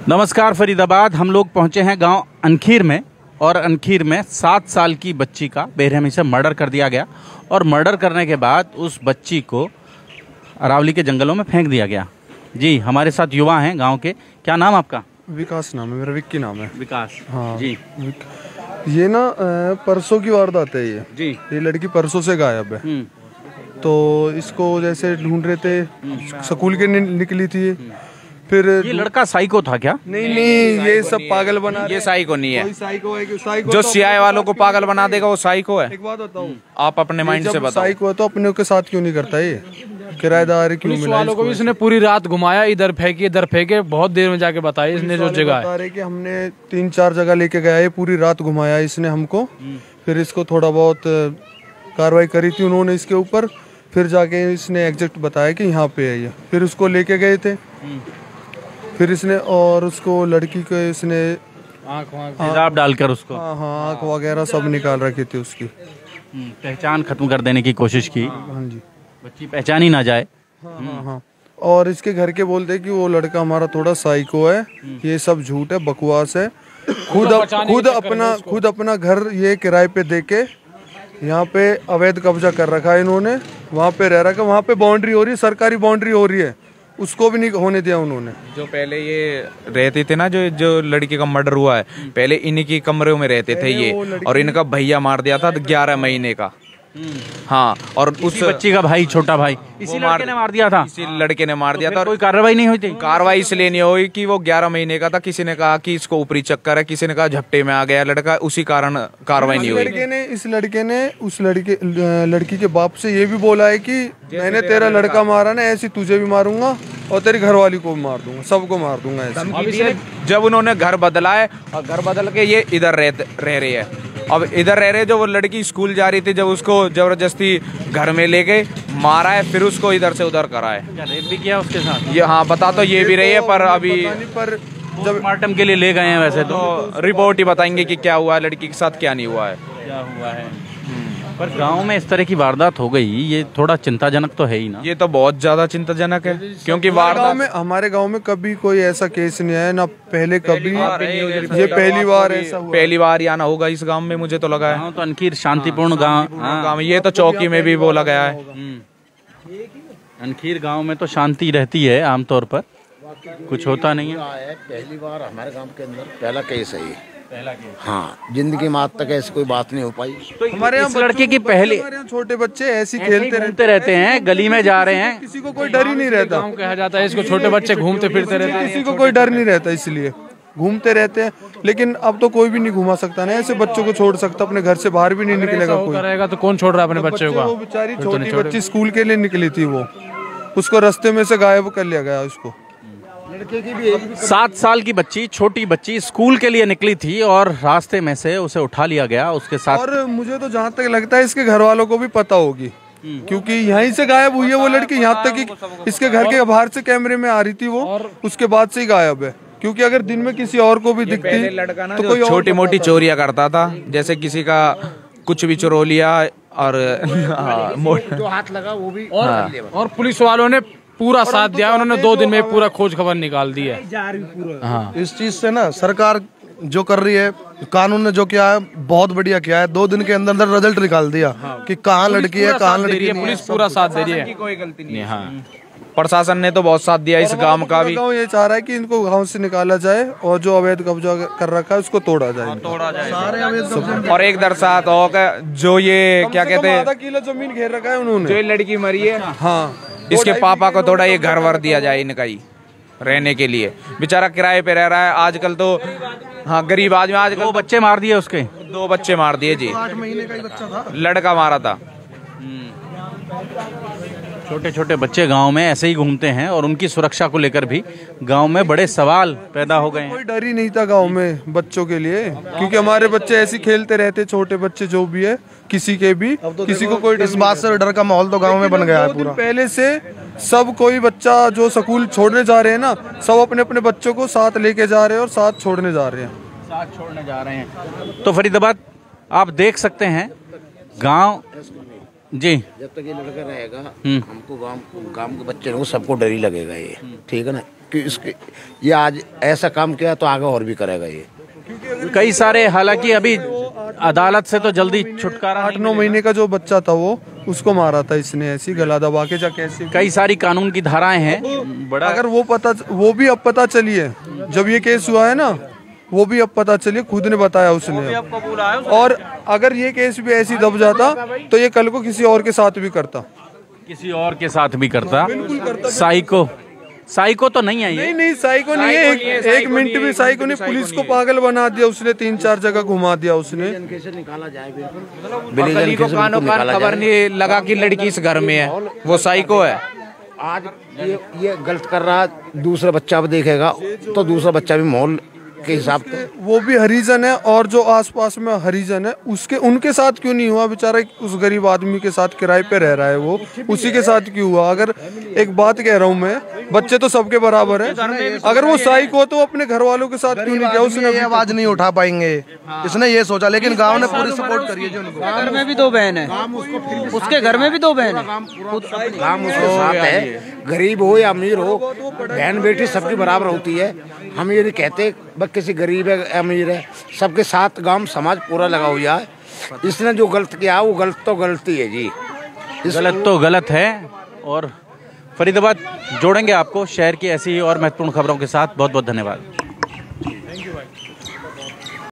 नमस्कार फरीदाबाद। हम लोग पहुंचे हैं गांव अनखीर में, और अनखीर में 7 साल की बच्ची का बेरहमी से मर्डर कर दिया गया और मर्डर करने के बाद उस बच्ची को अरावली के जंगलों में फेंक दिया गया। जी, हमारे साथ युवा हैं गांव के। क्या नाम आपका? विकास नाम है मेरा, विक्की नाम है। विकास। हाँ जी। ये ना परसों की वारदात है ये। जी। ये लड़की परसों से गायब है। तो इसको जैसे ढूंढ रहे थे, स्कूल के निकली थी। फिर ये लड़का साइको था क्या? नहीं, ये सब पागल बना रहे। ये साइको नहीं है। कोई साइको है कि साइको जो तो सीआई वालों को पागल बना देगा वो साइको है। एक बात बताऊं, आप अपने माइंड से बताओ। साइको है तो अपने के साथ क्यों नहीं करता ये? किराएदार क्यों पुलिस मिला वालों को भी इसने पूरी रात घुमाया, इधर फेंके, बहुत देर में जाके बताया इसने जो जगह है। बता रहे कि हमने 3-4 जगह लेके गया है, पूरी रात घुमाया इसने हमको। फिर इसको थोड़ा बहुत कार्रवाई करी थी उन्होंने इसके ऊपर। फिर जाके इसने एग्जैक्ट बताया कि यहाँ पे है ये। फिर उसको लेके गए थे। फिर इसने और उसको लड़की को इसने तेजाब डालकर उसको आँख वगैरह सब निकाल रखी थी उसकी। पहचान खत्म कर देने की कोशिश की। हाँ जी, बच्ची पहचान ही ना जाए। हाँ। और इसके घर के बोलते हैं कि वो लड़का हमारा थोड़ा साइको है, ये सब झूठ है, बकवास है। खुद अपना घर ये किराए पे देके यहाँ पे अवैध कब्जा कर रखा है इन्होंने। वहाँ पे रह रखा है, वहाँ पे बाउंड्री हो रही है, सरकारी बाउंड्री हो रही है, उसको भी नहीं होने दिया उन्होंने। जो पहले ये रहते थे ना, जो लड़की का मर्डर हुआ है, पहले इन्हीं की कमरे में रहते थे ये, और इनका भैया मार दिया था 11 महीने का। हाँ, और उस बच्ची का भाई, छोटा भाई, इसी लड़के ने मार दिया था। इसी लड़के ने मार दिया था। और कोई कार्रवाई नहीं हुई थी। कार्रवाई इसलिए नहीं हुई कि वो 11 महीने का था। किसी ने कहा कि इसको ऊपरी चक्कर है, किसी ने कहा झपटे में आ गया लड़का, उसी कारण कार्रवाई नहीं हुई। इस लड़के ने उस लड़की के बाप से ये भी बोला है कि मैंने तेरा लड़का मारा ना, ऐसे तुझे भी मारूंगा और तेरी घरवाली को भी मार दूंगा, सबको मार दूंगा ऐसे। जब उन्होंने घर बदला है और घर बदल के ये इधर रह रही है। अब इधर रह रहे, जो वो लड़की स्कूल जा रही थी, जब उसको जबरदस्ती घर में ले गए, मारा है, फिर उसको इधर से उधर करा है। क्या रेप भी किया उसके साथ? ये हाँ, बता तो ये भी रही है, पर अभी पर जब पोस्टमार्टम के लिए ले गए हैं, वैसे तो रिपोर्ट ही बताएंगे कि क्या हुआ है, लड़की के साथ क्या नहीं हुआ है। क्या हुआ है। पर गांव में इस तरह की वारदात हो गई, ये थोड़ा चिंताजनक तो है ही ना। ये तो बहुत ज्यादा चिंताजनक है, क्योंकि हमारे गांव में कभी कोई ऐसा केस नहीं आया ना, पहले कभी। ये पहली बार ऐसा हुआ। पहली बार आना होगा इस गांव में, मुझे तो लगा है। तो अनखीर शांतिपूर्ण गांव। ये तो चौकी में भी बोला गया है। अनखीर गांव में तो शांति रहती है आमतौर पर, कुछ होता नहीं है। पहली बार हमारे गांव के अंदर पहला केस है ये। हाँ, जिंदगी में आज तक ऐसी कोई बात नहीं हो पाई। तो हमारे यहाँ लड़के की पहले छोटे बच्चे ऐसे खेलते रहते हैं, गली में जा रहे हैं, किसी को कोई डर ही नहीं रहता। कहा जाता है इसको, छोटे बच्चे घूमते फिरते रहते हैं, किसी को कोई डर नहीं रहता, इसलिए घूमते रहते हैं। लेकिन अब तो कोई भी नहीं घुमा सकता ना, ऐसे बच्चों को छोड़ सकता, अपने घर से बाहर भी नहीं निकलेगा कोई। रहेगा तो कौन छोड़ रहा है अपने बच्चे को? वो बेचारी छोटी बच्ची स्कूल के लिए निकली थी, वो उसको रास्ते में से गायब कर लिया गया उसको। 7 साल की बच्ची, छोटी बच्ची स्कूल के लिए निकली थी और रास्ते में से उसे उठा लिया गया उसके साथ। और मुझे तो जहाँ तक लगता है इसके घर वालों को भी पता होगी, क्योंकि यहीं से गायब हुई है वो लड़की। यहाँ तक कि इसके घर के बाहर से कैमरे में आ रही थी वो, उसके बाद से ही गायब है। क्योंकि अगर दिन में किसी और को भी दिखती लड़का ना, तो कोई छोटी मोटी चोरियां करता था, जैसे किसी का कुछ भी चुरा लिया और जो हाथ लगा वो भी। और पुलिस वालों ने पूरा साथ दिया, उन्होंने 2 दिन में पूरा खोज खबर निकाल दी है। हाँ, इस चीज से ना सरकार जो कर रही है, कानून ने जो किया है बहुत बढ़िया किया है। 2 दिन के अंदर अंदर रिजल्ट निकाल दिया कि कहाँ लड़की है, कहाँ लड़की नहीं है। पुलिस पूरा साथ दे रही है, कोई गलती नहीं है। हाँ, प्रशासन ने तो बहुत साथ दिया इस गांव का भी। ये चाह रहा है कि इनको गांव से निकाला जाए और जो अवैध कब्जा कर रखा है उसको तोड़ा जाए। सारे अवैध और एक दरसात होकर जो ये क्या कहते हैं, 1/2 किलो जमीन घेर रखा है उन्होंने। जो ये लड़की मरी है, हाँ, इसके पापा को थोड़ा ये घर वर दिया जाए इनका ही रहने के लिए। बेचारा किराए पे रह रहा है आजकल तो। हाँ, गरीब आदमी। आजकल 2 बच्चे मार दिए उसके। 2 बच्चे मार दिए जी। 8 महीने का ही बच्चा था, लड़का मारा था। छोटे छोटे बच्चे गांव में ऐसे ही घूमते हैं और उनकी सुरक्षा को लेकर भी गांव में बड़े सवाल पैदा हो गए हैं। कोई डर ही नहीं था गांव में बच्चों के लिए, क्योंकि हमारे बच्चे ऐसे खेलते रहते, छोटे बच्चे जो भी है, किसी के भी, किसी को कोई इस बात से डर का माहौल तो गांव में बन गया है पूरा। पहले से सब कोई बच्चा जो स्कूल छोड़ने जा रहे हैं ना, सब अपने अपने बच्चों को साथ लेके जा रहे हैं और साथ छोड़ने जा रहे हैं। तो फरीदाबाद आप देख सकते हैं गांव जी। जब तक ये लड़का रहेगा हमको गांव के बच्चे को सबको डर ही लगेगा ये, ठीक है ना। कि इसके ये आज ऐसा काम किया तो आगे और भी करेगा ये। कई सारे, हालांकि अभी अदालत से तो जल्दी छुटकारा 8-9 महीने का जो बच्चा था वो, उसको मारा था इसने, ऐसी गला दबा के जाके ऐसे। कई सारी कानून की धाराएं हैं बड़ा। अगर वो भी अब पता चली है, जब ये केस हुआ है ना, वो भी अब पता चली, खुद ने बताया उसने। और अगर ये केस भी ऐसी दब जाता तो ये कल को किसी और के साथ भी करता, किसी और के साथ भी करता। साइको तो नहीं है ये। नहीं, साइको नहीं है, एक मिनट भी साइको नहीं। पुलिस को पागल बना दिया उसने, 3-4 जगह घुमा दिया उसने। निकाला जाए अकली को कानो कान खबर नहीं लगा कि लड़की इस घर में है, वो साइको है। आज ये गलत कर रहा, दूसरा बच्चा भी देखेगा तो दूसरा बच्चा भी माहौल के हिसाब से, वो भी हरिजन है और जो आसपास में हरिजन है उनके साथ क्यों नहीं हुआ? बेचारा उस गरीब आदमी के साथ किराए पे रह रहा है, वो उसी के साथ क्यों हुआ? अगर एक बात कह रहा हूँ मैं, बच्चे तो सबके बराबर है। अगर वो साइक हो तो अपने घर वालों के साथ क्यों नहीं किया? उसने ये आवाज नहीं उठा पाएंगे, इसने ये सोचा, लेकिन गांव ने पूरी सपोर्ट करी है उनको। घर में भी 2 बहन है, उसके घर में भी 2 बहन है, काम उसके साथ है। गरीब हो या अमीर हो, बहन बेटी सबकी बराबर होती है। हम ये नहीं कहते बस किसी गरीब है अमीर है, सबके साथ गांव समाज पूरा लगा हुआ है। इसने जो गलत किया वो गलत तो गलती है जी, गलत तो गलत है। और फरीदाबाद जोड़ेंगे आपको शहर की ऐसी और महत्वपूर्ण खबरों के साथ। बहुत बहुत धन्यवाद।